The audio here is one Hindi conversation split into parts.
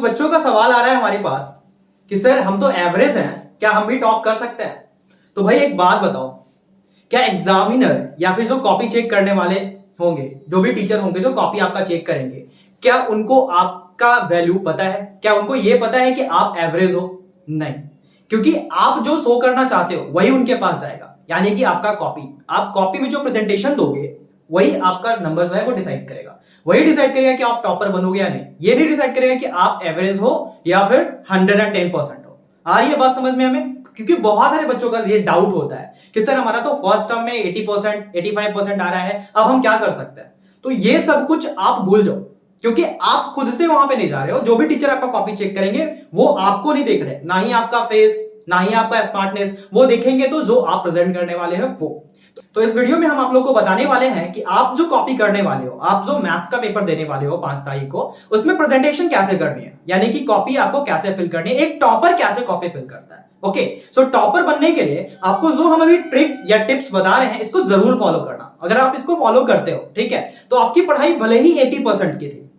बच्चों का सवाल आ रहा है हमारे पास कि सर हम तो एवरेज हैं, क्या हम भी टॉप कर सकते हैं? तो भाई एक बात बताओ, क्या एग्जामिनर या फिर जो कॉपी चेक करने वाले होंगे, जो भी टीचर होंगे जो कॉपी आपका चेक करेंगे, क्या उनको आपका वैल्यू पता है? क्या उनको ये पता है कि आप एवरेज हो? नहीं, क्योंकि आप जो शो करना चाहते हो वही उनके पास जाएगा, यानी कि आपका कॉपी। आप कॉपी में जो प्रेजेंटेशन दोगे वही आपका नंबर जो है वो डिसाइड करेगा। वही डिसाइड करेगा कि आप टॉपर बनोगे या नहीं। ये नहीं डिसाइड करेगा कि आप एवरेज हो या फिर 110% हो। आ रही है बात समझ में हमें? क्योंकि बहुत सारे बच्चों का ये डाउट होता है कि सर हमारा तो फर्स्ट टर्म में 80% 85% आ रहा है, अब हम क्या कर सकते हैं? तो ये सब कुछ आप भूल जाओ, क्योंकि आप खुद से वहां पे नहीं जा रहे हो। जो भी टीचर आपका कॉपी चेक करेंगे वो आपको नहीं देख रहे, ना ही आपका फेस, ना ही आपका स्मार्टनेस। वो देखेंगे तो जो आप प्रेजेंट करने वाले हैं वो। तो इस वीडियो में हम आप लोग को बताने वाले हैं कि आप जो कॉपी करने वाले हो, आप जो मैथ्स का पेपर देने वाले हो 5 तारीख को, उसमें प्रेजेंटेशन कैसे करनी है, यानी कि कॉपी आपको कैसे फिल करनी है, एक टॉपर कैसे कॉपी फिल करता है। ओके, सो टॉपर बनने के लिए आपको जो हम अभी ट्रिक या टिप्स बता रहे हैं इसको जरूर फॉलो करना। अगर आप इसको फॉलो करते हो, ठीक है, तो आपकी पढ़ाई भले ही 80% की थी,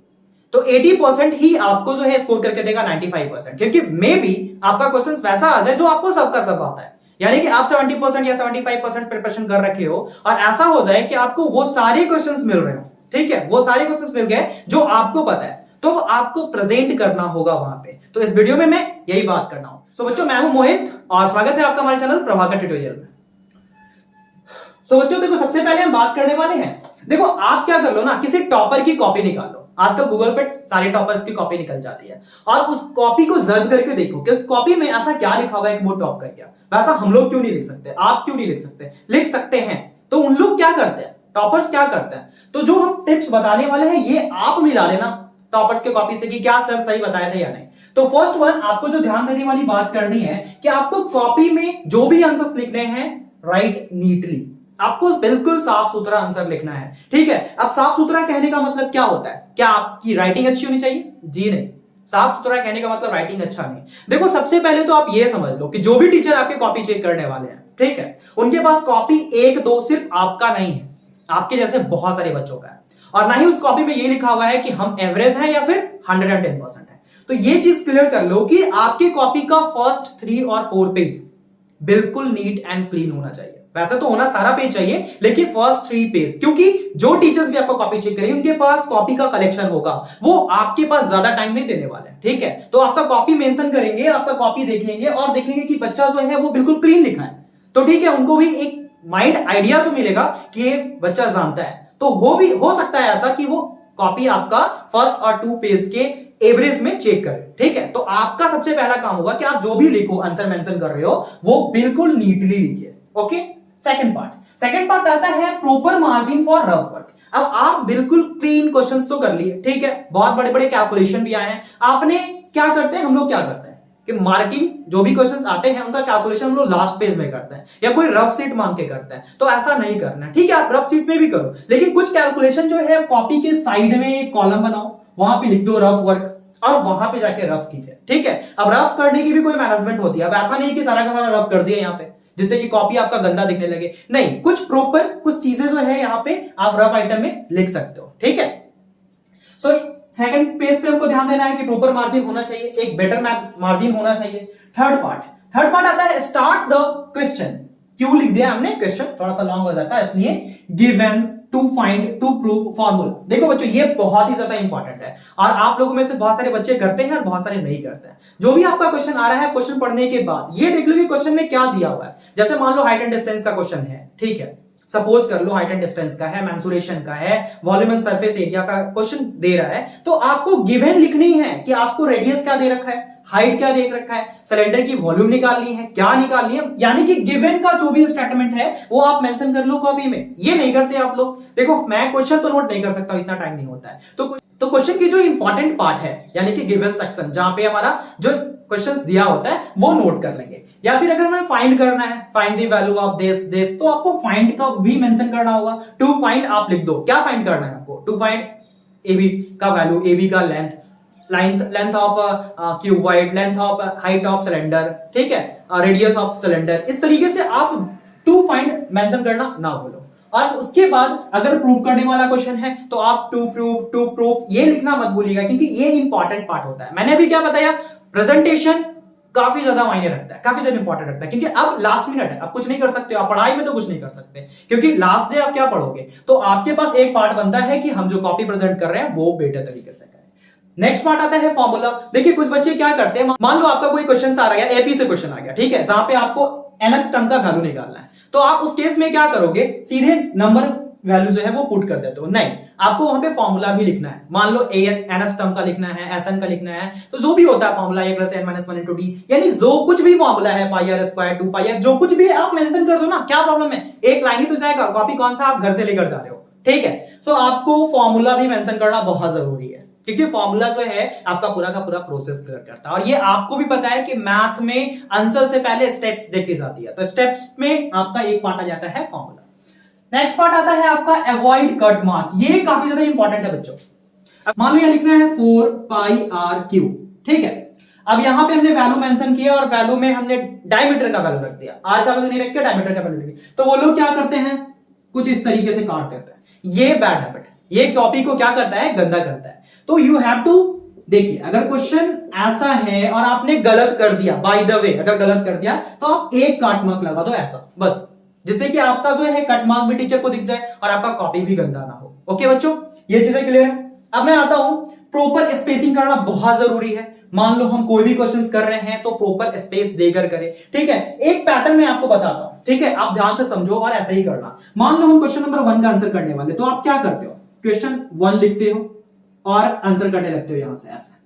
तो 80% ही आपको जो है स्कोर करके देगा 95%, क्योंकि मे बी आपका क्वेश्चन वैसा आ जाए जो आपको सबका सब आता है। यानी कि आप 70% या 75% प्रिपरेशन कर रखे हो और ऐसा हो जाए कि आपको वो सारे क्वेश्चंस मिल रहे हो, ठीक है, वो सारे क्वेश्चंस मिल गए जो आपको पता है, तो आपको प्रेजेंट करना होगा वहां पे। तो इस वीडियो में मैं यही बात करना हूं। सो बच्चों, मैं हूं मोहित और स्वागत है आपका हमारे चैनल प्रभाकर ट्यूटोरियल में। सो बच्चों देखो, सबसे पहले हम बात करने वाले हैं, देखो आप क्या कर लो ना, किसी टॉपर की कॉपी निकाल लो। आजकल गूगल पे सारे टॉपर्स की कॉपी निकल जाती है और उस कॉपी को जज करके देखो कि उस कॉपी में ऐसा क्या लिखा हुआ है कि वो टॉप कर गया। वैसा हम लोग क्यों नहीं लिख सकते? आप क्यों नहीं लिख सकते? लिख सकते हैं। तो उन लोग क्या करते हैं, टॉपर्स क्या करते हैं? तो जो हम टिप्स बताने वाले हैं ये आप मिला लेना टॉपर्स के कॉपी से कि क्या सर सही बताया था या नहीं। तो फर्स्ट वन, आपको जो ध्यान देने वाली बात करनी है कि आपको कॉपी में जो भी आंसर्स लिखने हैं, राइट नीटली, आपको बिल्कुल साफ सुथरा आंसर लिखना है, ठीक है। अब साफ सुथरा कहने का मतलब क्या होता है? क्या आपकी राइटिंग अच्छी होनी चाहिए? जी नहीं, साफ सुथरा कहने का मतलब राइटिंग अच्छा नहीं। देखो सबसे पहले तो आप ये समझ लो कि जो भी टीचर आपके कॉपी चेक करने वाले हैं, ठीक है, उनके पास कॉपी 1-2 सिर्फ आपका नहीं है, आपके जैसे बहुत सारे बच्चों का है। और ना ही उस कॉपी में ये लिखा हुआ है कि हम एवरेज हैं या फिर 110% है। तो ये चीज क्लियर कर लो कि आपके कॉपी का फर्स्ट 3 और 4 पेज बिल्कुल नीट एंड क्लीन होना चाहिए। वैसे तो होना सारा पेज चाहिए, लेकिन फर्स्ट 3 पेज, क्योंकि जो टीचर्स भी आपका कॉपी चेक करेंगे उनके पास कॉपी का कलेक्शन होगा, वो आपके पास ज्यादा टाइम नहीं देने वाले हैं, ठीक है। तो आपका कॉपी मेंशन करेंगे, आपका कॉपी देखेंगे और देखेंगे कि बच्चा जो है वो बिल्कुल क्लीन लिखा है, तो ठीक है, उनको भी एक माइंड आइडिया तो मिलेगा कि ये बच्चा जानता है। तो वो भी हो सकता है ऐसा कि वो कॉपी आपका फर्स्ट और 2 पेज के एवरेज में चेक करें, ठीक है। तो आपका सबसे पहला काम होगा कि आप जो भी लिखो, आंसर मेंशन कर रहे हो, वो बिल्कुल नीटली लिखिए। ओके, सेकंड पार्ट आता है proper margin for rough work. अब आप बिल्कुल क्लीन क्वेश्चंस तो कर लिए, ठीक है, बहुत बड़े बड़े कैलकुलेशन भी आए हैं, आपने क्या करते हैं, हम लोग क्या करते हैं कि मार्किंग जो भी क्वेश्चंस आते हैं उनका कैलकुलेशन हम लोग लास्ट पेज में करते हैं या कोई रफ शीट मांग के करते हैं। तो ऐसा नहीं करना, ठीक है, आप रफ शीट में भी करो, लेकिन कुछ कैलकुलेशन जो है कॉपी के साइड में एक कॉलम बनाओ, वहां पे लिख दो रफ वर्क और वहां पे जाके रफ कीजिए, ठीक है। अब रफ करने की भी कोई मैनेजमेंट होती है। अब ऐसा नहीं कि सारा का सारा रफ कर दिया यहाँ पे जिससे कि कॉपी आपका गंदा दिखने लगे, नहीं, कुछ प्रॉपर कुछ चीजें जो है यहाँ पे आप रफ आइटम में लिख सकते हो, ठीक है। सो सेकंड पेज पे हमको ध्यान देना है कि प्रॉपर मार्जिन होना चाहिए, एक बेटर मार्जिन होना चाहिए। थर्ड पार्ट आता है स्टार्ट द क्वेश्चन। क्यों लिख दिया हमने क्वेश्चन, थोड़ा सा लॉन्ग हो जाता है इसलिए। Given, to find, to prove, formula. देखो बच्चों ये बहुत ही ज्यादा इंपॉर्टेंट है और आप लोगों में से बहुत सारे बच्चे करते हैं और बहुत सारे नहीं करते हैं। जो भी आपका क्वेश्चन आ रहा है, क्वेश्चन पढ़ने के बाद ये देख लो कि क्वेश्चन में क्या दिया हुआ है। जैसे मान लो हाइट एंड डिस्टेंस का क्वेश्चन है, ठीक है, सपोज कर लो हाइट एंड डिस्टेंस का है, मेंसुरेशन का है, वॉल्यूम एंड सरफेस एरिया का क्वेश्चन दे रहा है, तो आपको गिवन लिखनी है कि आपको रेडियस क्या दे रखा है, हाइट क्या दे रखा है, सिलेंडर की वॉल्यूम निकालनी है, क्या निकालनी है, यानी कि गिवन का जो भी स्टेटमेंट है वो आप मेंशन कर लो कॉपी में। ये नहीं करते आप लोग। देखो मैं क्वेश्चन तो नोट नहीं कर सकता, इतना टाइम नहीं होता है, तो क्वेश्चन की जो इंपॉर्टेंट पार्ट है यानी कि गिवन सेक्शन, जहां पे हमारा जो क्वेश्चंस दिया होता है वो नोट कर लेंगे। या फिर अगर हमें फाइंड करना है, find the value of this, तो आपको फाइंड का भी मेंशन करना होगा। टू फाइंड आप लिख दो, क्या फाइंड करना है आपको, टू फाइंड AB का वैल्यू, AB का length of cuboid, length of height of cylinder, ठीक है, रेडियस ऑफ सिलेंडर। इस तरीके से आप टू फाइंड मेंशन करना ना भूलो। और उसके बाद अगर प्रूफ करने वाला क्वेश्चन है तो आप टू प्रूफ ये लिखना मत भूलिएगा, क्योंकि ये इंपॉर्टेंट पार्ट होता है। मैंने अभी क्या बताया, प्रेजेंटेशन काफी ज्यादा मायने रखता है, काफी ज्यादा इंपॉर्टेंट रखता है, क्योंकि अब लास्ट मिनट है, अब कुछ नहीं कर सकते हो आप, पढ़ाई में तो कुछ नहीं कर सकते, क्योंकि लास्ट डे आप क्या पढ़ोगे। तो आपके पास एक पार्ट बनता है कि हम जो कॉपी प्रेजेंट कर रहे हैं वो बेटर तरीके से करें। नेक्स्ट पार्ट आता है फॉर्मूला। देखिए कुछ बच्चे क्या करते हैं, मान लो आपका कोई क्वेश्चन आ रहा है, एपी से क्वेश्चन आ गया, ठीक है, जहां पे आपको nth टर्म का वैल्यू निकालना है, तो आप उस केस में क्या करोगे, सीधे नंबर वैल्यू जो है वो पुट कर देते हो। नहीं, आपको वहां पे फॉर्मूला भी लिखना है। मान लो nth टर्म का लिखना है, Sn का लिखना है, तो जो भी होता है फॉर्मूला a + n - 1 * d, यानी जो कुछ भी फॉर्मूला है, πr², 2πr, जो कुछ भी आप मेंशन कर दो ना, क्या प्रॉब्लम है, एक लाइन ही तो जाएगा। कॉपी कौन सा आप घर से लेकर जा रहे हो, ठीक है। तो आपको फॉर्मूला भी मेंशन करना बहुत जरूरी है, क्योंकि फॉर्मूला जो है आपका पूरा का पूरा प्रोसेस क्लियर करता है। और ये आपको भी पता है कि मैथ में आंसर से पहले स्टेप्स देखी जाती है, तो स्टेप्स में आपका एक पार्ट आ जाता है फॉर्मूला। नेक्स्ट पार्ट आता है आपका अवॉइड कट मार्क। ये काफी ज्यादा इंपॉर्टेंट है बच्चों। अब मान लो यहां लिखना है 4πr3, ठीक है। अब यहां पे हमने वैल्यू मेंशन किया और वैल्यू में हमने डायमीटर का वैल्यू रख दिया, आर का वैल्यू नहीं रख के डायमीटर का वैल्यू रख दिया। तो वो लोग क्या करते हैं, कुछ इस तरीके से काट देते हैं। ये बैड हैबिट, ये कॉपी को क्या करता है, गंदा करता है। तो यू हैव टू, देखिए अगर क्वेश्चन ऐसा है और आपने गलत कर दिया, बाय द वे अगर गलत कर दिया तो आप एक काट मार्क लगा दो ऐसा, बस, जिससे कि आपका जो है कट मार्क भी टीचर को दिख जाए और आपका कॉपी भी गंदा ना हो। ओके बच्चों, ये चीजें क्लियर है। अब मैं आता हूं, प्रॉपर स्पेसिंग करना बहुत जरूरी है। मान लो हम कोई भी क्वेश्चंस कर रहे हैं तो प्रॉपर स्पेस देकर करें, ठीक है। एक पैटर्न मैं आपको बताता हूं, ठीक है, आप ध्यान से समझो और ऐसे ही करना। मान लो हम क्वेश्चन नंबर 1 का आंसर करने वाले, तो आप क्या करते हो, क्वेश्चन 1 लिखते हो और आंसर करने लगते हो यहां से ऐसा,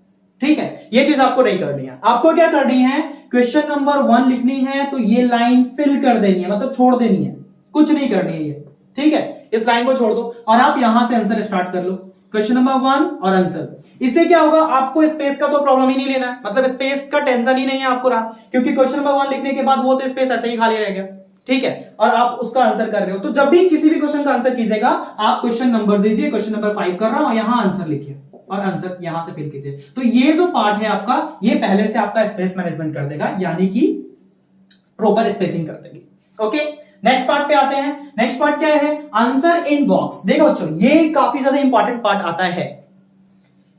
ठीक है। ये चीज आपको नहीं करनी है। आपको क्या करनी है, क्वेश्चन नंबर 1 लिखनी है तो ये लाइन फिल कर देनी है, मतलब छोड़ देनी है, कुछ नहीं करनी है ये, ठीक है। इस लाइन को छोड़ दो और आप यहां से आंसर स्टार्ट कर लो, क्वेश्चन नंबर 1 और आंसर। इससे क्या होगा, आपको स्पेस का तो प्रॉब्लम ही नहीं लेना है, मतलब स्पेस का टेंशन ही नहीं है आपको रहा, क्योंकि क्वेश्चन नंबर 1 लिखने के बाद वो तो स्पेस ऐसे ही खाली रह गया, ठीक है, और आप उसका आंसर कर रहे हो। तो जब भी किसी भी क्वेश्चन का आंसर कीजिएगा, आप क्वेश्चन नंबर दीजिए, क्वेश्चन नंबर 5 कर रहा हूं, यहां आंसर लिखिए और आंसर यहां से फिल कीजिए। तो ये जो पार्ट है आपका, ये पहले से आपका स्पेस मैनेजमेंट कर देगा, यानी कि प्रॉपर स्पेसिंग कर देगी। ओके, नेक्स्ट पार्ट पे आते हैं। नेक्स्ट पार्ट क्या है, आंसर इन बॉक्स। देखो बच्चों, ये काफी ज्यादा इंपॉर्टेंट पार्ट आता है,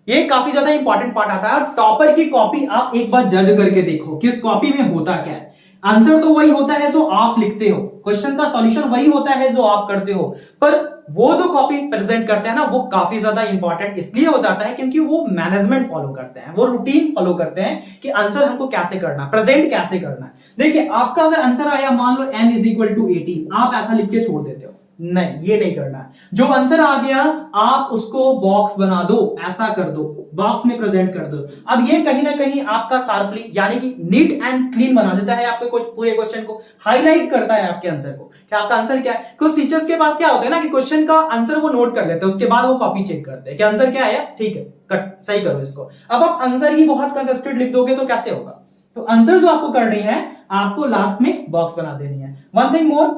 ये काफी ज्यादा इंपॉर्टेंट पार्ट आता है। और टॉपर की कॉपी आप एक बार जज करके देखो कि इस कॉपी में होता क्या है। आंसर तो वही होता है जो आप लिखते हो, क्वेश्चन का सॉल्यूशन वही होता है जो आप करते हो, पर वो जो कॉपी प्रेजेंट करते हैं ना, वो काफी ज्यादा इंपॉर्टेंट इसलिए हो जाता है क्योंकि वो मैनेजमेंट फॉलो करते हैं, वो रूटीन फॉलो करते हैं कि आंसर हमको कैसे करना, प्रेजेंट कैसे करना है। देखिए आपका अगर आंसर आया, मान लो n = 18, आप ऐसा लिख के छोड़ देते हो, नहीं, ये नहीं करना है। जो आंसर आ गया आप उसको बॉक्स बना दो, ऐसा कर दो, बॉक्स में प्रेजेंट कर दो। अब ये कहीं ना कहीं आपका शार्पली, यानी कि नीट एंड क्लीन बना देता है आपके कुछ पूरे क्वेश्चन को, हाईलाइट करता है आपके आंसर को कि आपका आंसर क्या है। कुछ टीचर्स के पास क्या होता है ना कि क्वेश्चन का आंसर वो नोट कर लेते हैं, उसके बाद वो कॉपी चेक करते हैं कि आंसर क्या आया, ठीक है, कट सही करो इसको। अब आप आंसर ही बहुत कंजस्टेड लिख दोगे तो कैसे होगा। तो आंसर जो आपको करनी है, आपको लास्ट में बॉक्स बना देनी है। One thing more,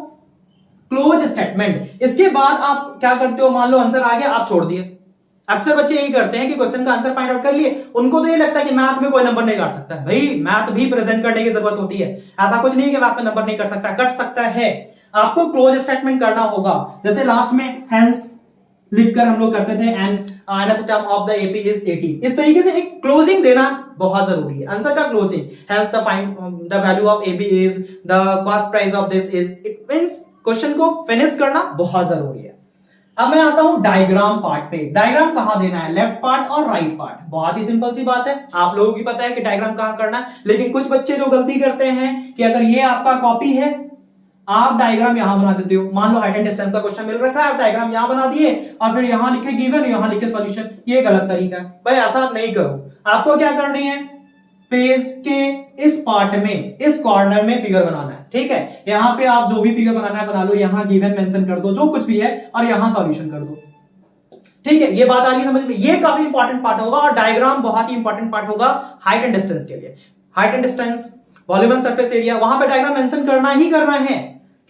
close statement. इसके बाद आप क्या करते हो, मान लो आंसर आ गया, आप छोड़ दिए। अक्सर बच्चे यही करते हैं कि क्वेश्चन का आंसर फाइंड आउट कर लिए, उनको तो ये लगता है कि मैथ में कोई नंबर नहीं काट सकता। भाई मैथ भी प्रेजेंट करने की जरूरत होती है, ऐसा कुछ नहीं है कि मैथ में नंबर नहीं कट सकता, कट सकता है। आपको क्लोज स्टेटमेंट करना होगा, जैसे लास्ट में हेंस लिखकर हम लोग करते थे, and nth term of the AP is 80। इस तरीके से एक क्लोजिंग देना बहुत जरूरी है, आंसर का closing. Hence the find the value of AB is the cost price of this is, it means question को फिनिश करना बहुत जरूरी है। अब मैं आता हूं डायग्राम पार्ट पे। डायग्राम कहां देना है, लेफ्ट पार्ट और राइट पार्ट। बहुत ही सिंपल सी बात है, आप लोगों की पता है कि डायग्राम कहां करना है। लेकिन कुछ बच्चे जो गलती करते हैं कि अगर ये आपका कॉपी है, आप डायग्राम यहां बना देते हो। मान लो हाइट एंड डिस्टेंस का क्वेश्चन मिल रखा है, आप डायग्राम यहां बना दिए और फिर यहां लिखे गिवन, यहां लिखे सॉल्यूशन। ये गलत तरीका है भाई, ऐसा नहीं करो। आपको क्या करनी है, पेज के इस पार्ट में, इस कॉर्नर में फिगर बनाना है, ठीक है। यहां पे आप जो भी फिगर बनाना है बना लो, यहां गिवन मेंशन कर दो, जो कुछ भी है, और यहां सॉल्यूशन कर दो, ठीक है। ये बात आ रही है समझ में, ये काफी इंपॉर्टेंट पार्ट होगा। और डायग्राम बहुत ही इंपॉर्टेंट पार्ट होगा हाइट एंड डिस्टेंस के लिए। Height and distance, volume and surface area, वहां पे डायग्राम मेंशन करना ही करना है,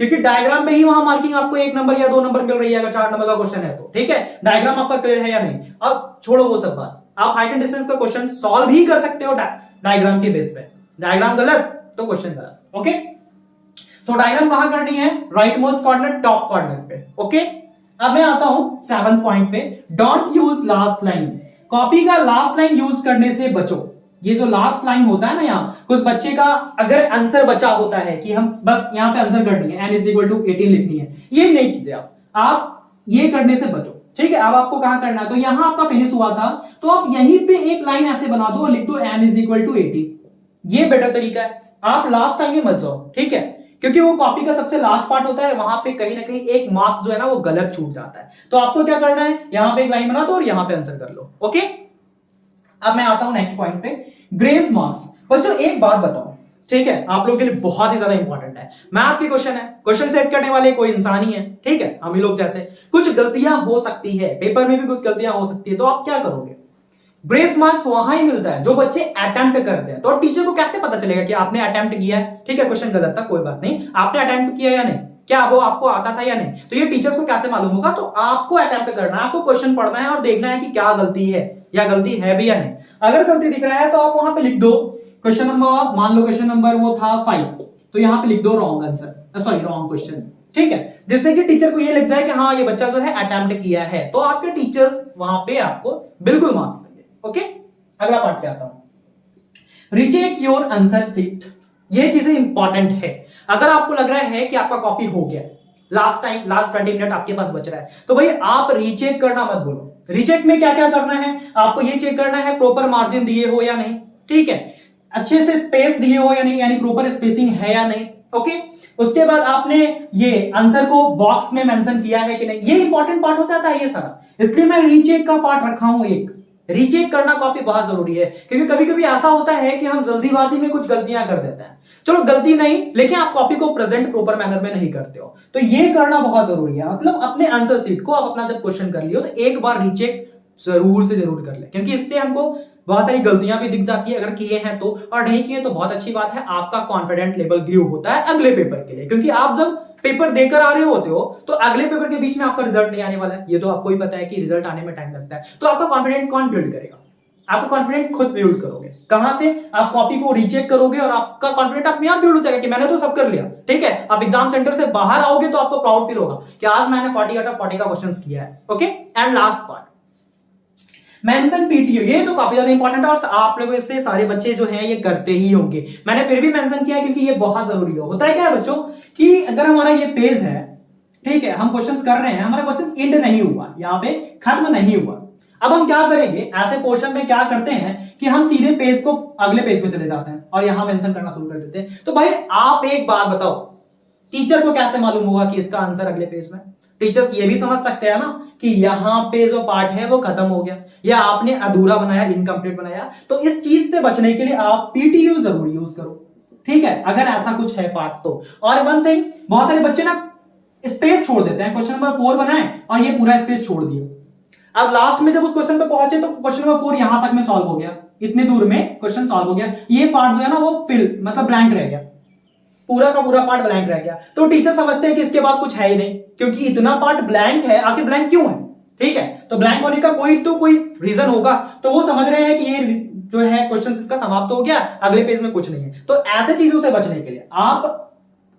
क्योंकि डायग्राम पे ही वहां मार्किंग आपको 1 नंबर या 2 नंबर मिल रही है अगर 4 नंबर का क्वेश्चन है तो, ठीक है। डायग्राम आपका क्लियर है या नहीं। अब छोड़ो वो सब बात, आप हाइट एंड डिस्टेंस का क्वेश्चन सॉल्व ही कर सकते हो डायग्राम के बेस पे। डायग्राम गलत तो क्वेश्चन गलत, ओके। सो डायग्राम कहां करनी है? Right most corner top corner पे। ओके, अब मैं आता हूं 7 पॉइंट पे। Don't use last line. Copy का लास्ट लाइन यूज करने से बचो। ये जो लास्ट लाइन होता है ना, यहाँ कुछ बच्चे का अगर आंसर बचा होता है कि हम बस यहाँ पे आंसर करनी है, n = 18 लिखनी है, ये नहीं कीजिए आप ये करने से बचो। ठीक है, अब आपको कहां करना है? तो यहां आपका फिनिश हुआ था, तो आप यहीं पे एक लाइन ऐसे बना दो और लिख दो n = 18। ये बेटर तरीका है, आप लास्ट लाइन में मत जाओ। ठीक है, क्योंकि वो कॉपी का सबसे लास्ट पार्ट होता है, वहां पे कहीं ना कहीं एक मार्क्स जो है ना वो गलत छूट जाता है। तो आपको क्या करना है, यहां पे एक लाइन बना दो और यहां पे आंसर कर लो। ओके, अब मैं आता हूं नेक्स्ट पॉइंट पे, ग्रेस मार्क्स। बच्चों एक बात बताओ, ठीक है, आप लोगों के लिए बहुत ही ज्यादा इंपॉर्टेंट है। मैथ की क्वेश्चन है, क्वेश्चन सेट करने वाले कोई इंसान ही है। ठीक है, हम ही लोग जैसे, कुछ गलतियां हो सकती है, पेपर में भी कुछ गलतियां हो सकती है, तो आप क्या करोगे? ग्रेस मार्क्स वहां ही मिलता है जो बच्चे अटेम्प्ट करते हैं। तो टीचर को कैसे पता चलेगा कि आपने अटेम्प्ट किया है? ठीक है, क्वेश्चन गलत था, कोई बात नहीं, आपने अटेम्प्ट किया या नहीं, क्या वो आपको आता था या नहीं, तो ये टीचर्स को कैसे मालूम होगा? तो आपको अटेम्प्ट करना है, आपको क्वेश्चन पढ़ना है और देखना है कि क्या गलती है या गलती है भी या नहीं। अगर गलती दिख रहा है तो आप वहां पे लिख दो क्वेश्चन नंबर, मान लो क्वेश्चन नंबर वो था 5, तो यहां पे लिख दो wrong answer, sorry wrong question. ठीक है, जिससे कि टीचर को ये लग जाए कि हाँ ये बच्चा जो है अटेम्प्ट किया है, तो आपके टीचर्स वहां पे आपको बिल्कुल मार्क्स देंगे। ओके, अगला पार्ट पे आता हूं, रीचेक योर आंसर शीट। ये चीजें इंपॉर्टेंट है। अगर आपको लग रहा है कि आपका कॉपी हो गया, लास्ट 20 मिनट आपके पास बच रहा है, तो भाई आप रीचेक करना मत बोलो। रीचेक में क्या क्या करना है? आपको ये चेक करना है प्रॉपर मार्जिन दिए हो या नहीं, ठीक है, अच्छे से स्पेस दिए हो या नहीं, यानी प्रॉपर स्पेसिंग है या नहीं। ओके, उसके बाद आपने ये आंसर को बॉक्स में मेंशन किया है कि नहीं, ये इंपॉर्टेंट पार्ट हो जाता है ये सारा, इसलिए मैं रीचेक का पार्ट रखा हूं। एक रीचेक करना कॉपी बहुत जरूरी है, क्योंकि कभी कभी ऐसा होता है कि हम जल्दीबाजी में कुछ गलतियां कर देते हैं। चलो गलती नहीं, लेकिन आप कॉपी को प्रेजेंट प्रॉपर मैनर में नहीं करते हो, तो ये करना बहुत जरूरी है। मतलब अपने आंसर शीट को आप अपना जब क्वेश्चन कर लियो तो एक बार रीचेक जरूर से जरूर कर ले, क्योंकि इससे हमको बहुत सारी गलतियां भी दिख जाती है अगर किए हैं तो, और नहीं किए तो बहुत अच्छी बात है, आपका कॉन्फिडेंट लेवल ग्रो होता है अगले पेपर के लिए। क्योंकि आप जब पेपर देकर आ रहे होते हो तो अगले पेपर के बीच में आपका रिजल्ट नहीं आने वाला है, ये तो आपको ही पता है कि रिजल्ट आने में टाइम लगता है। तो आपका कॉन्फिडेंट कौन बिल्ड करेगा? आपका कॉन्फिडेंट खुद बिल्ड करोगे। कहां से? आप कॉपी को रीचेक करोगे और आपका कॉन्फिडेंट अपने आप बिल्ड हो जाएगा कि मैंने तो सब कर लिया। ठीक है, आप एग्जाम सेंटर से बाहर आओगे तो आपको प्राउड फील होगा कि आज मैंने 40 आउट ऑफ 40 का क्वेश्चंस किया है। Okay, and last part, mention PTO. ये तो काफी ज्यादा इंपॉर्टेंट है और आप लोगों से सारे बच्चे जो हैं ये करते ही होंगे, मैंने फिर भी मेंशन किया है क्योंकि ये बहुत जरूरी है। होता है क्या है बच्चों कि अगर हमारा ये पेज है, ठीक है, हम क्वेश्चंस कर रहे हैं, हमारा क्वेश्चंस एंड नहीं हुआ, यहाँ पे खत्म नहीं हुआ, अब हम क्या करेंगे? ऐसे पोर्शन में क्या करते हैं कि हम सीधे पेज को अगले पेज में चले जाते हैं और यहां मेंशन करना शुरू कर देते हैं। तो भाई आप एक बात बताओ, टीचर को कैसे मालूम होगा कि इसका आंसर अगले पेज में? टीचर्स ये भी समझ सकते हैं ना कि यहां पे जो पार्ट है वो खत्म हो गया या आपने अधूरा बनाया, इनकम्प्लीट बनाया। तो इस चीज से बचने के लिए आप पीटीयू जरूर यूज करो। ठीक है, अगर ऐसा कुछ है पार्ट तो। और वन थिंग, बहुत सारे बच्चे ना स्पेस छोड़ देते हैं, क्वेश्चन नंबर 4 बनाए और ये पूरा स्पेस छोड़ दिया। अब लास्ट में जब उस क्वेश्चन पे पहुंचे तो क्वेश्चन नंबर 4 यहां तक में सॉल्व हो गया, इतनी दूर में क्वेश्चन सॉल्व हो गया, ये पार्ट जो है ना वो फिल मतलब ब्लैंक रह गया, पूरा का पूरा पार्ट ब्लैंक रह गया। तो टीचर समझते हैं कि इसके बाद कुछ है ही नहीं, क्योंकि इतना पार्ट ब्लैंक है, आखिर ब्लैंक क्यों है? ठीक है, तो ब्लैंक होने का कोई रीजन होगा, तो वो समझ रहे हैं कि ये जो है क्वेश्चन इसका समाप्त हो गया, अगले पेज में कुछ नहीं है। तो ऐसे चीजों से बचने के लिए, आप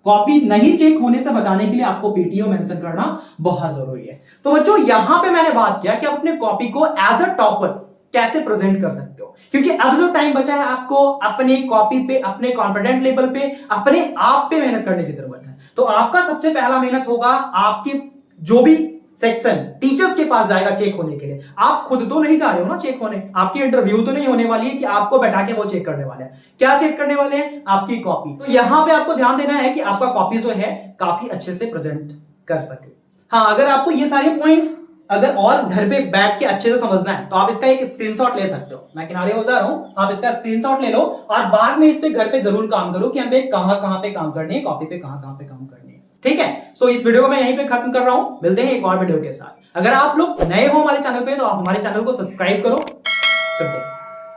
कॉपी नहीं चेक होने से बचाने के लिए आपको पीटीओ मेंशन करना बहुत जरूरी है। तो बच्चों यहां पे मैंने बात किया कि आप अपने कॉपी को एज अ टॉपर कैसे प्रेजेंट कर सकते हो, क्योंकि अब जो टाइम बचा है आपको अपने कॉपी पे, अपने कॉन्फिडेंट लेवल पे, अपने आप पे मेहनत करने की जरूरत है। तो आपका सबसे पहला मेहनत होगा, आपकी जो भी सेक्शन टीचर्स के पास जाएगा चेक होने के लिए, आप खुद तो नहीं जा रहे हो ना चेक होने, आपकी इंटरव्यू तो नहीं होने वाली है कि आपको बैठा के वो चेक करने वाले हैं। क्या चेक करने वाले हैं? आपकी कॉपी। तो यहां पे आपको ध्यान देना है कि आपका कॉपी जो है काफी अच्छे से प्रेजेंट कर सके। हाँ, अगर आपको ये सारे पॉइंट्स अगर और घर पे बैठ के अच्छे से समझना है तो आप इसका एक स्क्रीनशॉट ले सकते हो। मैं किनारे हो जा रहा हूं, आप इसका स्क्रीनशॉट ले लो और बाद में इस पे घर पे जरूर काम करो कि हमें कहां पे काम करनी है, कॉपी पे कहां पे काम करनी है। ठीक है, सो इस वीडियो को मैं यहीं पे खत्म कर रहा हूं, मिलते हैं एक और वीडियो के साथ। अगर आप लोग नए हो हमारे चैनल पे तो आप हमारे चैनल को सब्सक्राइब करो।